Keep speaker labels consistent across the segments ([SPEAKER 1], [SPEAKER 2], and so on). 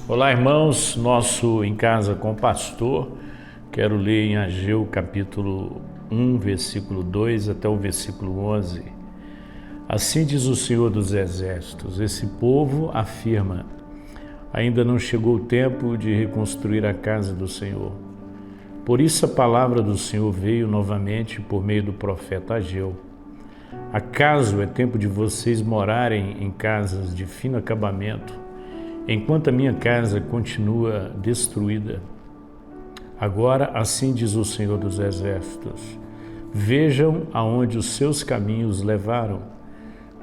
[SPEAKER 1] Olá, irmãos, nosso Em Casa com o Pastor. Quero ler em Ageu capítulo 1, versículo 2 até o versículo 11. Assim diz o Senhor dos Exércitos: esse povo afirma: ainda não chegou o tempo de reconstruir a casa do Senhor. Por isso a palavra do Senhor veio novamente por meio do profeta Ageu. Acaso é tempo de vocês morarem em casas de fino acabamento, enquanto a minha casa continua destruída? Agora assim diz o Senhor dos Exércitos: vejam aonde os seus caminhos levaram.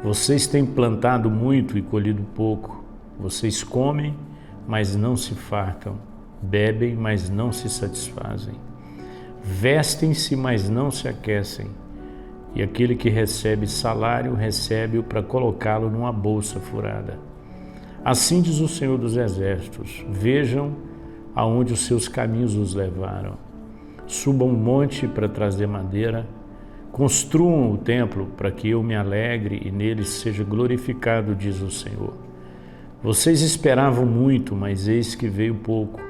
[SPEAKER 1] Vocês têm plantado muito e colhido pouco. Vocês comem, mas não se fartam. Bebem, mas não se satisfazem. Vestem-se, mas não se aquecem. E aquele que recebe salário, recebe-o para colocá-lo numa bolsa furada. Assim diz o Senhor dos Exércitos: vejam aonde os seus caminhos os levaram. Subam um monte para trazer madeira, construam o templo para que eu me alegre e nele seja glorificado, diz o Senhor. Vocês esperavam muito, mas eis que veio pouco.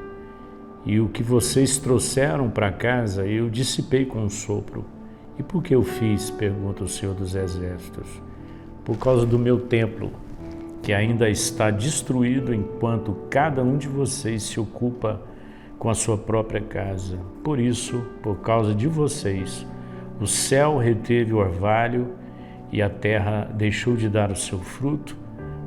[SPEAKER 1] E o que vocês trouxeram para casa eu dissipei com um sopro. E por que eu fiz? Pergunta o Senhor dos Exércitos. Por causa do meu templo, que ainda está destruído enquanto cada um de vocês se ocupa com a sua própria casa. Por isso, por causa de vocês, o céu reteve o orvalho e a terra deixou de dar o seu fruto.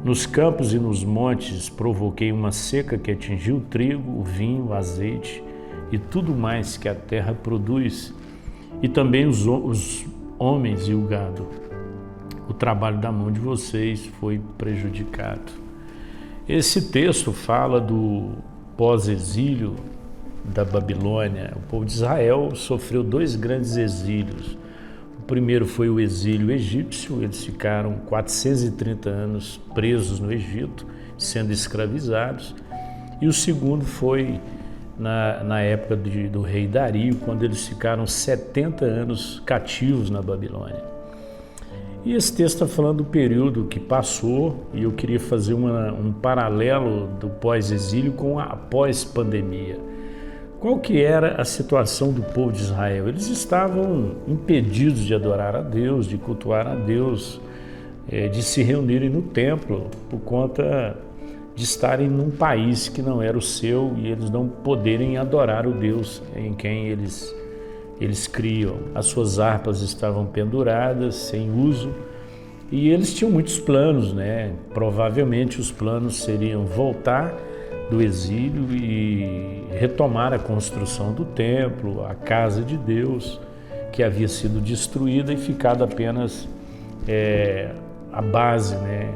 [SPEAKER 1] Nos campos e nos montes provoquei uma seca que atingiu o trigo, o vinho, o azeite e tudo mais que a terra produz, e também os homens e o gado. O trabalho da mão de vocês foi prejudicado. Esse texto fala do pós-exílio da Babilônia. O povo de Israel sofreu dois grandes exílios. O primeiro foi o exílio egípcio. Eles ficaram 430 anos presos no Egito, sendo escravizados. E o segundo foi na época do rei Dario, quando eles ficaram 70 anos cativos na Babilônia. E esse texto está falando do período que passou, e eu queria fazer um paralelo do pós-exílio com a pós-pandemia. Qual que era a situação do povo de Israel? Eles estavam impedidos de adorar a Deus, de cultuar a Deus, de se reunirem no templo, por conta de estarem num país que não era o seu e eles não poderem adorar o Deus em quem eles criam. As suas harpas estavam penduradas, sem uso, e eles tinham muitos planos, né? Provavelmente os planos seriam voltar do exílio e retomar a construção do templo, a casa de Deus, que havia sido destruída e ficado apenas a base, né,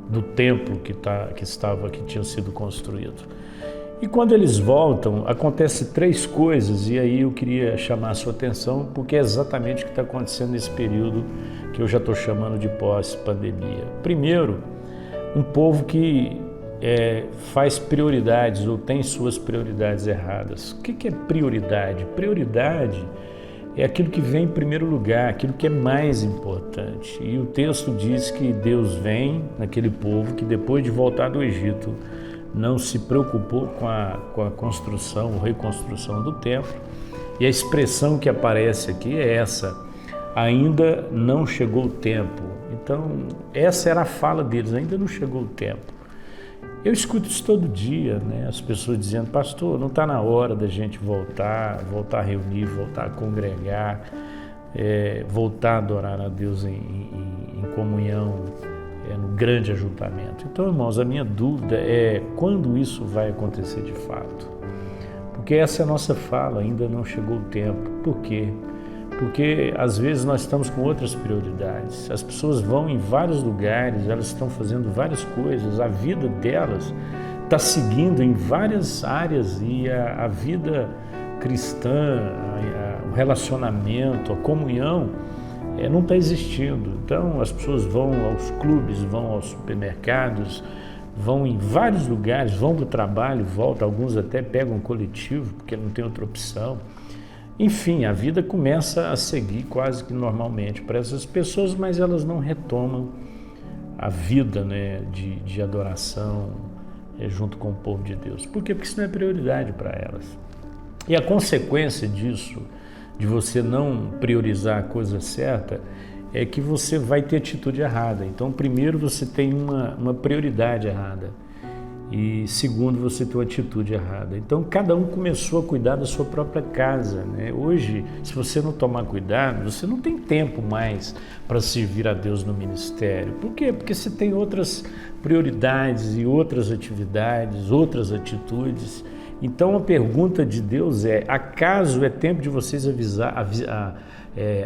[SPEAKER 1] do templo que tinha sido construído. E quando eles voltam, acontece três coisas, e aí eu queria chamar a sua atenção, porque é exatamente o que está acontecendo nesse período que eu já estou chamando de pós-pandemia. Primeiro, um povo que faz prioridades ou tem suas prioridades erradas. O que é prioridade? Prioridade é aquilo que vem em primeiro lugar, aquilo que é mais importante. E o texto diz que Deus vem naquele povo que depois de voltar do Egito não se preocupou com a construção ou reconstrução do templo. E a expressão que aparece aqui é essa: ainda não chegou o tempo. Então, essa era a fala deles: ainda não chegou o tempo. Eu escuto isso todo dia, né? As pessoas dizendo: pastor, não está na hora da gente voltar a reunir, voltar a congregar, voltar a adorar a Deus em comunhão, no grande ajuntamento. Então, irmãos, a minha dúvida é quando isso vai acontecer de fato. Porque essa é a nossa fala: ainda não chegou o tempo. Por quê? Porque às vezes nós estamos com outras prioridades. As pessoas vão em vários lugares, elas estão fazendo várias coisas, a vida delas está seguindo em várias áreas, e a vida cristã, o relacionamento, a comunhão não está existindo. Então as pessoas vão aos clubes, vão aos supermercados, vão em vários lugares, vão para o trabalho, voltam, alguns até pegam um coletivo porque não tem outra opção. Enfim, a vida começa a seguir quase que normalmente para essas pessoas, mas elas não retomam a vida, né, de adoração junto com o povo de Deus. Por quê? Porque isso não é prioridade para elas. E a consequência disso, de você não priorizar a coisa certa, é que você vai ter atitude errada. Então, primeiro, você tem uma prioridade errada. E segundo, você tem uma atitude errada. Então, cada um começou a cuidar da sua própria casa, né? Hoje, se você não tomar cuidado, você não tem tempo mais para servir a Deus no ministério. Por quê? Porque você tem outras prioridades e outras atividades, outras atitudes. Então, a pergunta de Deus é: acaso é tempo de vocês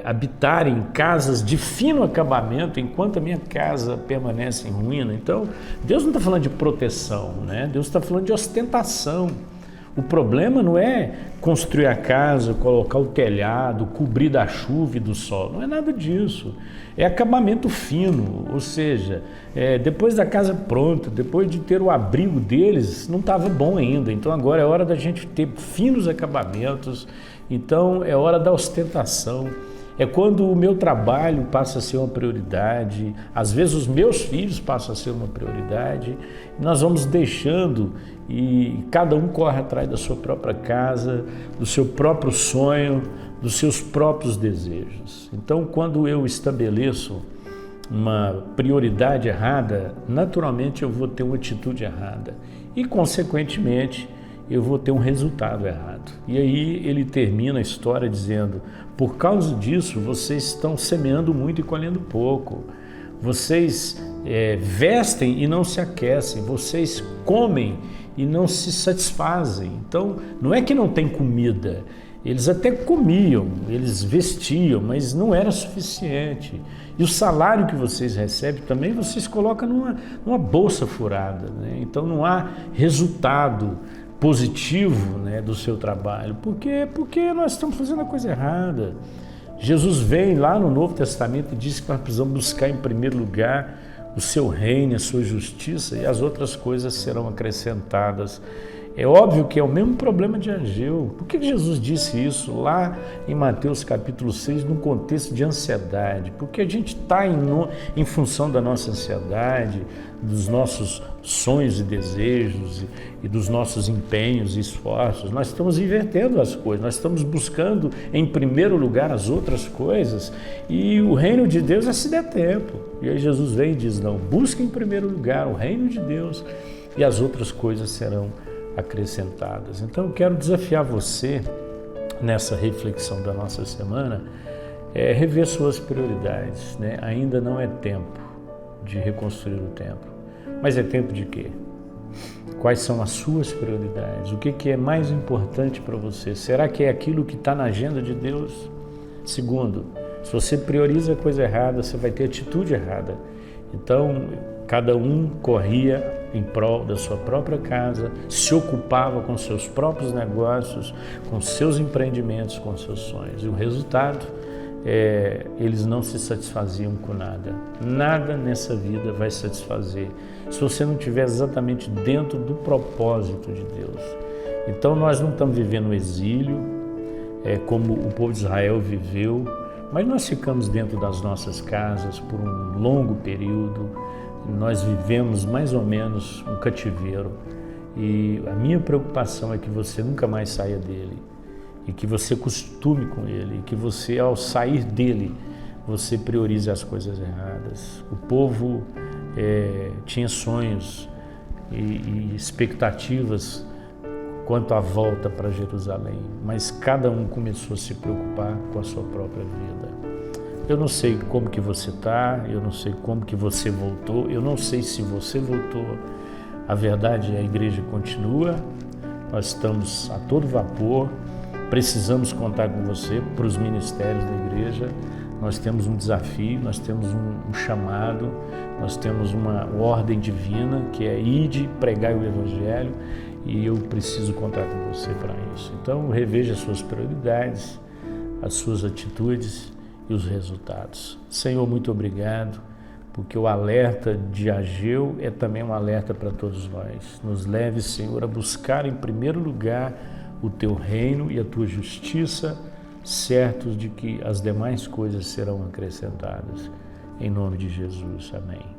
[SPEAKER 1] habitarem em casas de fino acabamento enquanto a minha casa permanece em ruína? Então, Deus não está falando de proteção, né? Deus está falando de ostentação. O problema não é construir a casa, colocar o telhado, cobrir da chuva e do sol. Não é nada disso. É acabamento fino, ou seja, depois da casa pronta, depois de ter o abrigo deles, não estava bom ainda. Então agora é hora da gente ter finos acabamentos. Então é hora da ostentação. É quando o meu trabalho passa a ser uma prioridade, às vezes os meus filhos passam a ser uma prioridade, nós vamos deixando e cada um corre atrás da sua própria casa, do seu próprio sonho, dos seus próprios desejos. Então, quando eu estabeleço uma prioridade errada, naturalmente eu vou ter uma atitude errada e, consequentemente, eu vou ter um resultado errado. E aí ele termina a história dizendo: por causa disso, vocês estão semeando muito e colhendo pouco. Vocês vestem e não se aquecem. Vocês comem e não se satisfazem. Então, não é que não tem comida. Eles até comiam, eles vestiam, mas não era suficiente. E o salário que vocês recebem também, vocês colocam numa bolsa furada, né? Então, não há resultado positivo, né, do seu trabalho. Por quê? Porque nós estamos fazendo a coisa errada. Jesus vem lá no Novo Testamento e diz que nós precisamos buscar em primeiro lugar o seu reino, a sua justiça, e as outras coisas serão acrescentadas. É óbvio que é o mesmo problema de Ageu. Por que Jesus disse isso lá em Mateus capítulo 6, num contexto de ansiedade? Porque a gente está em função da nossa ansiedade, dos nossos sonhos e desejos e dos nossos empenhos e esforços. Nós estamos invertendo as coisas, nós estamos buscando em primeiro lugar as outras coisas, e o reino de Deus é se der tempo. E aí Jesus vem e diz: não, busca em primeiro lugar o reino de Deus e as outras coisas serão acrescentadas. Então eu quero desafiar você nessa reflexão da nossa semana, rever suas prioridades, né? Ainda não é tempo de reconstruir o templo, mas é tempo de quê? Quais são as suas prioridades? O que é mais importante para você? Será que é aquilo que está na agenda de Deus? Segundo, se você prioriza a coisa errada, você vai ter atitude errada. Então, cada um corria em prol da sua própria casa, se ocupava com seus próprios negócios, com seus empreendimentos, com seus sonhos. E o resultado eles não se satisfaziam com nada. Nada nessa vida vai satisfazer se você não estiver exatamente dentro do propósito de Deus. Então nós não estamos vivendo o exílio, como o povo de Israel viveu, mas nós ficamos dentro das nossas casas por um longo período. Nós vivemos mais ou menos um cativeiro, e a minha preocupação é que você nunca mais saia dele, e que você costume com ele, e que você, ao sair dele, você priorize as coisas erradas. O povo tinha sonhos e expectativas quanto à volta para Jerusalém, mas cada um começou a se preocupar com a sua própria vida. Eu não sei como que você está, eu não sei como que você voltou, eu não sei se você voltou. A verdade é que a igreja continua, nós estamos a todo vapor, precisamos contar com você para os ministérios da igreja. Nós temos um desafio, nós temos um chamado, nós temos uma ordem divina que é ide, pregai o evangelho, e eu preciso contar com você para isso. Então reveja as suas prioridades, as suas atitudes e os resultados. Senhor, muito obrigado, porque o alerta de Ageu é também um alerta para todos nós. Nos leve, Senhor, a buscar em primeiro lugar o teu reino e a tua justiça, certos de que as demais coisas serão acrescentadas. Em nome de Jesus, amém.